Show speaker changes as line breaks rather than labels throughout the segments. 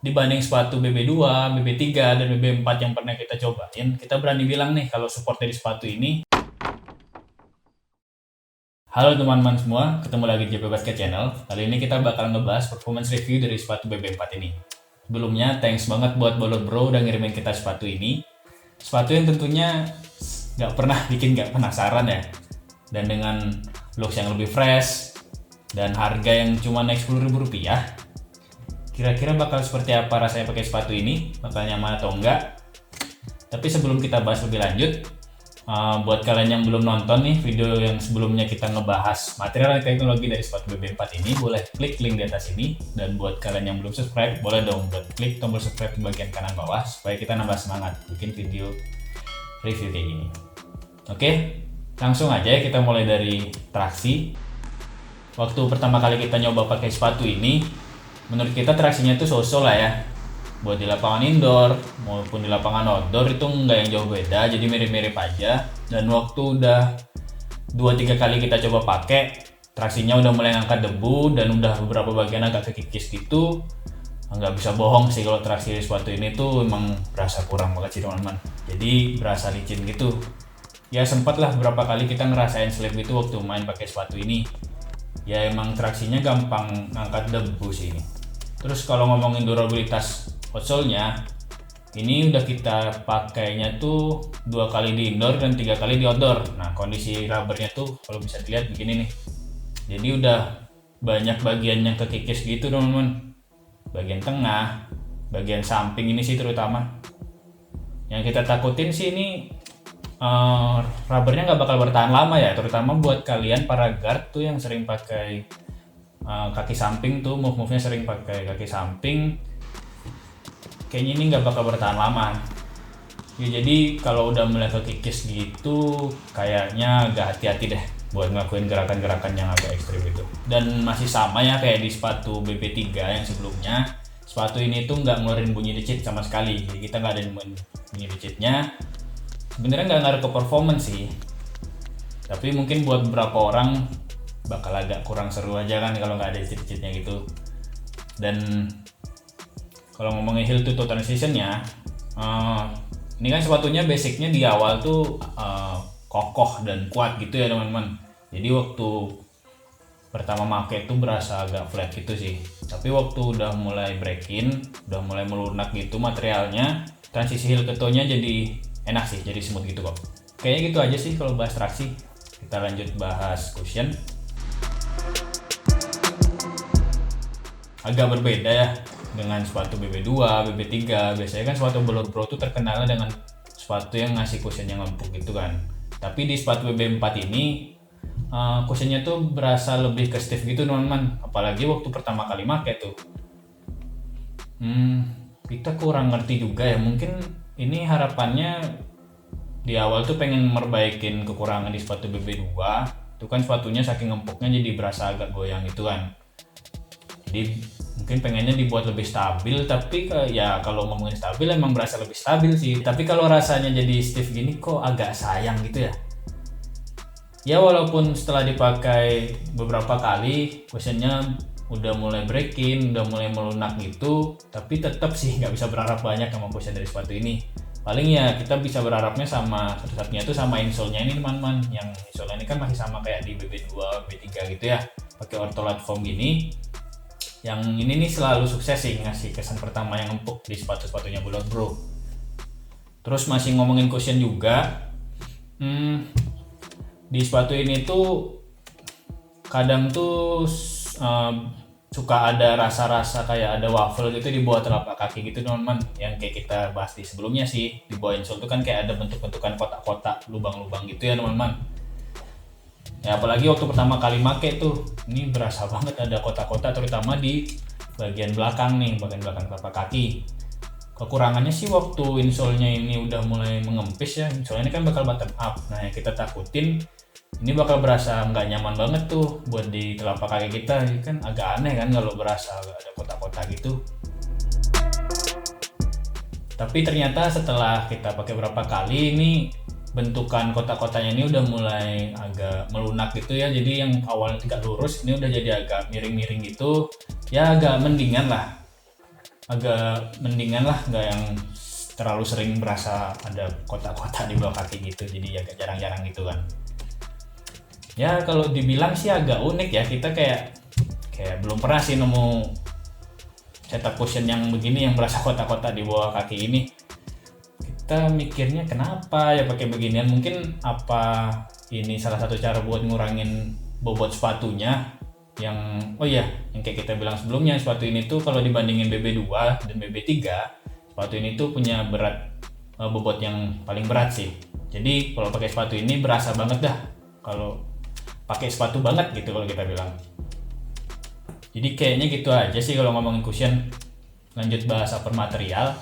dibanding sepatu BB2, BB3, dan BB4 yang pernah kita cobain, kita berani bilang nih kalau support dari sepatu ini. Halo teman-teman semua, ketemu lagi di JP Basket Channel. Kali ini kita bakal ngebahas performance review dari sepatu BB4 ini. Sebelumnya, thanks banget buat Bolot Bro udah ngirimin kita sepatu ini. Sepatu yang tentunya gak pernah bikin gak penasaran ya. Dan dengan looks yang lebih fresh, dan harga yang cuma naik Rp10.000, kira-kira bakal seperti apa rasanya pakai sepatu ini? Bakal nyaman atau enggak? Tapi sebelum kita bahas lebih lanjut, buat kalian yang belum nonton nih video yang sebelumnya kita ngebahas material teknologi dari sepatu BB4 ini, boleh klik link di atas ini. Dan buat kalian yang belum subscribe, boleh dong buat klik tombol subscribe di bagian kanan bawah supaya kita nambah semangat bikin video review kayak gini. Oke, langsung aja kita mulai dari traksi. Waktu pertama kali kita nyoba pakai sepatu ini, menurut kita traksinya itu so-so lah ya. Buat di lapangan indoor maupun di lapangan outdoor itu nggak yang jauh beda, jadi mirip-mirip aja. Dan waktu udah 2-3 kali kita coba pakai, traksinya udah mulai ngangkat debu dan udah beberapa bagian agak kekikis gitu. Nggak bisa bohong sih kalau traksi di sepatu ini tuh emang berasa kurang banget sih teman-teman. Jadi berasa licin gitu. Ya sempat lah beberapa kali kita ngerasain slip itu waktu main pakai sepatu ini. Ya emang traksinya gampang ngangkat debu sih ini. Terus kalau ngomongin durabilitas outsole-nya, ini udah kita pakainya tuh 2 kali di indoor dan 3 kali di outdoor. Nah, kondisi rubbernya tuh kalau bisa dilihat begini nih. Jadi udah banyak bagian yang kekikis gitu teman-teman. Bagian tengah, bagian samping ini sih terutama. Yang kita takutin sih ini rubbernya nggak bakal bertahan lama ya, terutama buat kalian para guard tuh yang sering pakai kaki samping tuh, move-nya sering pakai kaki samping. Kayaknya ini nggak bakal bertahan lama ya, jadi kalau udah mulai kekikis gitu kayaknya agak hati-hati deh buat ngelakuin gerakan-gerakan yang agak ekstrim itu. Dan masih sama ya kayak di sepatu BB3 yang sebelumnya, sepatu ini tuh nggak ngeluarin bunyi decit sama sekali, jadi kita nggak ada bunyi decitnya. Sebenarnya nggak ngaruh ke performance sih, tapi mungkin buat beberapa orang bakal agak kurang seru aja kan kalau nggak ada decit-decitnya gitu. Dan kalau ngomongin heel to toe transition-nya, ini kan sepatunya basicnya di awal tuh kokoh dan kuat gitu ya teman-teman. Jadi waktu pertama make tuh berasa agak flat gitu sih. Tapi waktu udah mulai break-in, udah mulai melunak gitu materialnya, transisi heel ke toe-nya jadi enak sih, jadi smooth gitu kok. Kayaknya gitu aja sih kalau bahas traksi. Kita lanjut bahas cushion. Agak berbeda ya dengan sepatu BB2, BB3. Biasanya kan sepatu Bolot Bro tuh terkenalnya dengan sepatu yang ngasih cushion yang empuk gitu kan. Tapi di sepatu BB4 ini cushionnya tuh berasa lebih ke stiff gitu teman-teman. Apalagi waktu pertama kali make tuh. Kita kurang ngerti juga ya. Mungkin ini harapannya di awal tuh pengen merbaikin kekurangan di sepatu BB2. Itu kan sepatunya saking empuknya jadi berasa agak goyang gitu kan. Jadi mungkin pengennya dibuat lebih stabil, tapi ya kalau ngomongin stabil emang berasa lebih stabil sih. Tapi kalau rasanya jadi stiff gini kok agak sayang gitu ya. Ya walaupun setelah dipakai beberapa kali cushionnya udah mulai break-in, udah mulai melunak gitu, tapi tetap sih nggak bisa berharap banyak sama cushion dari sepatu ini. Paling ya kita bisa berharapnya sama satu-satunya tuh sama insole-nya ini teman-teman. Yang insole ini kan masih sama kayak di BB2, BB3 gitu ya, pakai ortholat foam gini. Yang ini nih selalu sukses sih ngasih kesan pertama yang empuk di sepatu-sepatunya Bolot Bro. Terus masih ngomongin cushion juga, di sepatu ini tuh kadang tuh suka ada rasa-rasa kayak ada waffle gitu di bawah telapak kaki gitu teman-teman. Yang kayak kita bahas di sebelumnya sih, di bawah insole tuh kan kayak ada bentuk-bentukan kotak-kotak, lubang-lubang gitu ya teman-teman. Ya apalagi waktu pertama kali make tuh, ini berasa banget ada kotak-kotak terutama di bagian belakang nih, bagian belakang telapak kaki. Kekurangannya sih waktu insole-nya ini udah mulai mengempis ya, insole ini kan bakal bottom up. Nah yang kita takutin ini bakal berasa nggak nyaman banget tuh buat di telapak kaki kita. Ini kan agak aneh kan kalau berasa ada kotak-kotak gitu. Tapi ternyata setelah kita pakai beberapa kali, ini bentukan kotak-kotaknya ini udah mulai agak melunak gitu ya. Jadi yang awalnya tidak lurus ini udah jadi agak miring-miring gitu. Ya agak mendingan lah. agak mendingan lah, nggak yang terlalu sering berasa ada kotak-kotak di bawah kaki gitu, jadi agak jarang-jarang gitu kan. Ya kalau dibilang sih agak unik ya, kita kayak belum pernah sih nemu setup cushion yang begini yang berasa kotak-kotak di bawah kaki ini. Kita mikirnya kenapa ya pakai beginian, mungkin apa ini salah satu cara buat ngurangin bobot sepatunya yang yang kayak kita bilang sebelumnya, sepatu ini tuh kalau dibandingin BB2 dan BB3, sepatu ini tuh punya berat bobot yang paling berat sih. Jadi kalau pakai sepatu ini berasa banget dah kalau pakai sepatu banget gitu kalau kita bilang. Jadi kayaknya gitu aja sih kalau ngomongin cushion. Lanjut bahas upper material.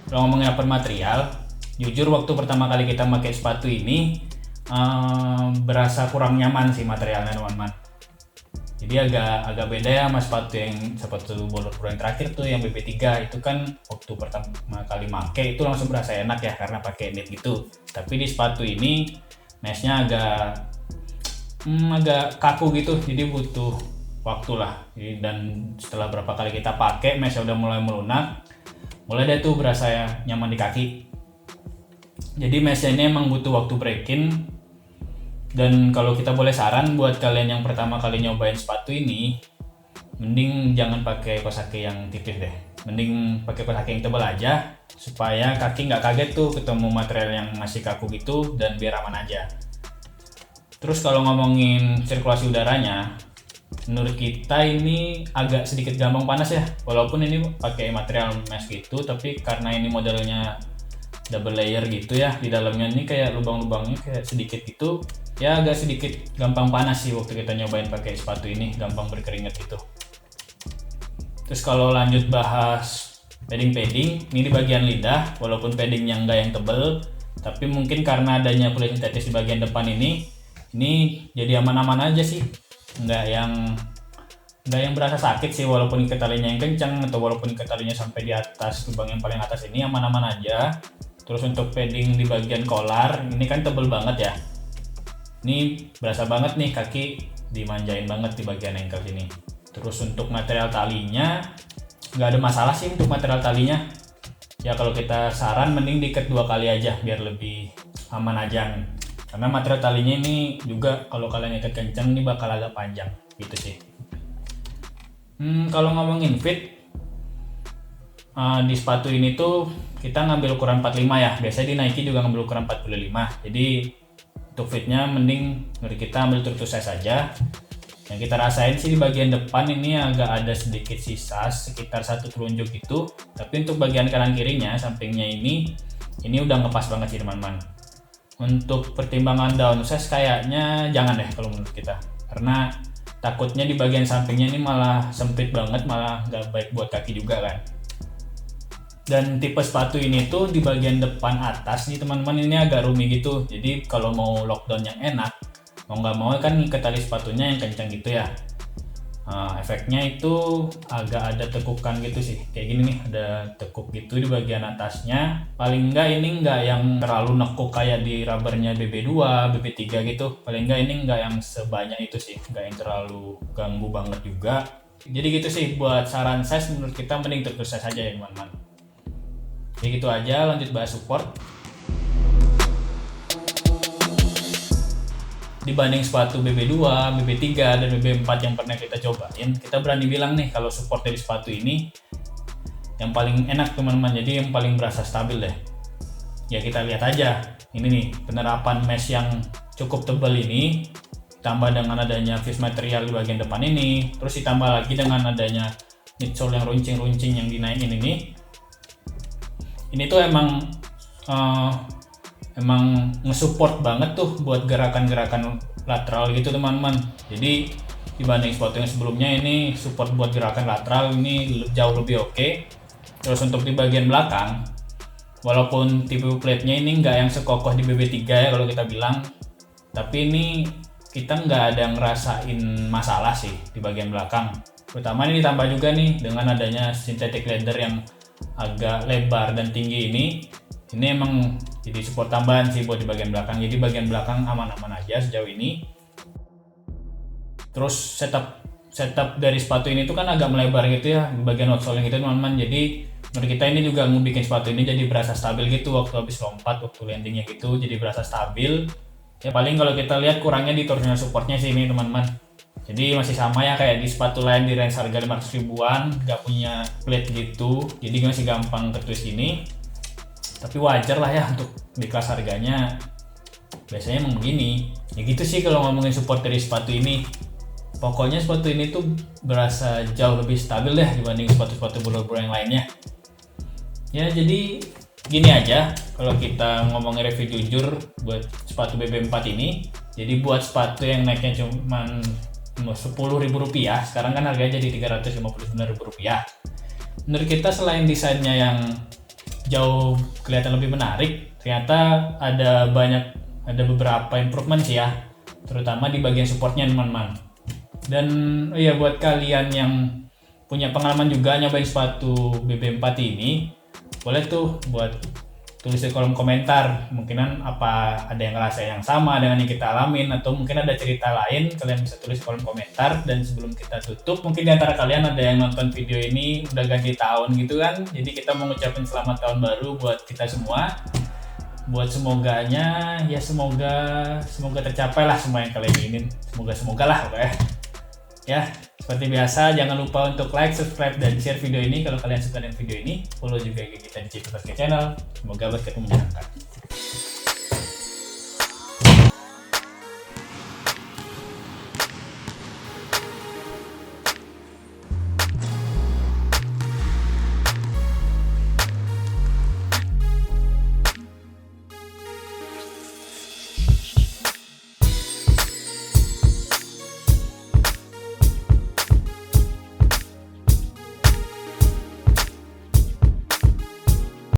Kalau ngomongin upper material, jujur waktu pertama kali kita pakai sepatu ini berasa kurang nyaman sih materialnya teman-teman. Jadi agak beda ya sama sepatu bolot bro yang terakhir tuh yang BB3 itu kan waktu pertama kali pakai itu langsung berasa enak ya karena pakai knit gitu. Tapi di sepatu ini meshnya agak kaku gitu, jadi butuh waktu lah. Dan setelah berapa kali kita pakai, meshnya udah mulai melunak, mulai deh tuh berasa ya nyaman di kaki. Jadi meshnya ini emang butuh waktu break-in. Dan kalau kita boleh saran buat kalian yang pertama kali nyobain sepatu ini, mending jangan pakai kaos kaki yang tipis deh. Mending pakai kaos kaki yang tebal aja, supaya kaki nggak kaget tuh ketemu material yang masih kaku gitu, dan biar aman aja. Terus kalau ngomongin sirkulasi udaranya, menurut kita ini agak sedikit gampang panas ya. Walaupun ini pakai material mesh gitu, tapi karena ini modelnya double layer gitu ya, di dalamnya ini kayak lubang-lubangnya kayak sedikit gitu, ya agak sedikit gampang panas sih waktu kita nyobain pakai sepatu ini, gampang berkeringat gitu. Terus kalau lanjut bahas padding, ini di bagian lidah, walaupun paddingnya nggak yang tebel, tapi mungkin karena adanya kulit sintetis di bagian depan ini jadi aman-aman aja sih, nggak yang berasa sakit sih, walaupun ikat talinya yang kencang atau walaupun ikat talinya sampai di atas lubang yang paling atas ini aman-aman aja. Terus untuk padding di bagian collar ini kan tebel banget ya, ini berasa banget nih kaki dimanjain banget di bagian ankle sini. Terus untuk material talinya nggak ada masalah sih untuk material talinya ya. Kalau kita saran mending diikat 2 kali aja biar lebih aman aja nih. Karena material talinya ini juga kalau kalian ikat kencang ini bakal agak panjang gitu sih. Kalau ngomongin fit, di sepatu ini tuh kita ngambil ukuran 45 ya. Biasanya di Nike juga ngambil ukuran 45. Jadi untuk fitnya mending dari kita ambil true to size aja. Yang kita rasain sih di bagian depan ini agak ada sedikit sisa sekitar 1 telunjuk gitu. Tapi untuk bagian kanan kirinya, sampingnya ini udah ngepas banget sih teman-teman. Untuk pertimbangan downsize kayaknya jangan deh kalau menurut kita. Karena takutnya di bagian sampingnya ini malah sempit banget, malah nggak baik buat kaki juga kan. Dan tipe sepatu ini tuh di bagian depan atas nih teman-teman ini agak roomy gitu. Jadi kalau mau lockdown yang enak, mau nggak mau kan ngikat tali sepatunya yang kencang gitu ya. Efeknya itu agak ada tekukan gitu sih, kayak gini nih, ada tekuk gitu di bagian atasnya. Paling enggak ini enggak yang terlalu nekuk kayak di rubbernya BB2, BB3 gitu. Paling enggak ini enggak yang sebanyak itu sih, enggak yang terlalu ganggu banget juga. Jadi gitu sih buat saran size, menurut kita mending terus size aja ya teman-teman. Jadi gitu aja, lanjut bahas support. Dibanding sepatu BB2, BB3, dan BB4 yang pernah kita cobain, kita berani bilang nih kalau support dari sepatu ini yang paling enak teman-teman, jadi yang paling berasa stabil deh. Ya kita lihat aja, ini nih penerapan mesh yang cukup tebal ini, ditambah dengan adanya fuse material di bagian depan ini, terus ditambah lagi dengan adanya midsole yang runcing-runcing yang dinaikin ini tuh emang nge-support banget tuh buat gerakan-gerakan lateral gitu teman-teman. Jadi dibanding sepatu yang sebelumnya, ini support buat gerakan lateral ini jauh lebih oke. Terus untuk di bagian belakang, walaupun tipe plate-nya ini nggak yang sekokoh di BB3 ya kalau kita bilang, tapi ini kita nggak ada ngerasain masalah sih di bagian belakang. Terutama ini ditambah juga nih dengan adanya synthetic leather yang agak lebar dan tinggi ini emang jadi support tambahan sih buat di bagian belakang. Jadi bagian belakang aman-aman aja sejauh ini. Terus setup dari sepatu ini tuh kan agak melebar gitu ya di bagian outsole gitu teman-teman. Jadi menurut kita ini juga ngebikin sepatu ini jadi berasa stabil gitu waktu habis lompat, waktu landingnya gitu, jadi berasa stabil. Ya paling kalau kita lihat kurangnya di torsional supportnya sih ini teman-teman. Jadi masih sama ya kayak di sepatu lain di range harga 500 ribuan, gak punya plate gitu, jadi masih gampang ketwist ini. Tapi wajar lah ya untuk di kelas harganya, biasanya emang begini. Ya gitu sih kalau ngomongin support dari sepatu ini. Pokoknya sepatu ini tuh berasa jauh lebih stabil deh dibanding sepatu-sepatu bro yang lainnya. Ya jadi gini aja kalau kita ngomongin review jujur buat sepatu BB4 ini. Jadi buat sepatu yang naiknya cuman Rp10.000, sekarang kan harganya jadi Rp359.000. Menurut kita selain desainnya yang jauh kelihatan lebih menarik, ternyata ada beberapa improvement sih ya, terutama di bagian supportnya teman-teman. Dan ya buat kalian yang punya pengalaman juga nyobain sepatu BB4 ini, boleh tuh buat tulis di kolom komentar. Mungkinan apa ada yang ngerasa yang sama dengan yang kita alamin, atau mungkin ada cerita lain, kalian bisa tulis di kolom komentar. Dan sebelum kita tutup, mungkin di antara kalian ada yang nonton video ini udah ganti tahun gitu kan, jadi kita mau ngucapin selamat tahun baru buat kita semua. Buat semoganya ya semoga tercapai lah semua yang kalian inginin, semoga lah pokoknya. Ya, seperti biasa jangan lupa untuk like, subscribe, dan share video ini kalau kalian suka dengan video ini. Follow juga IG kita di JP Basket Channel. Semoga basket menyenangkan.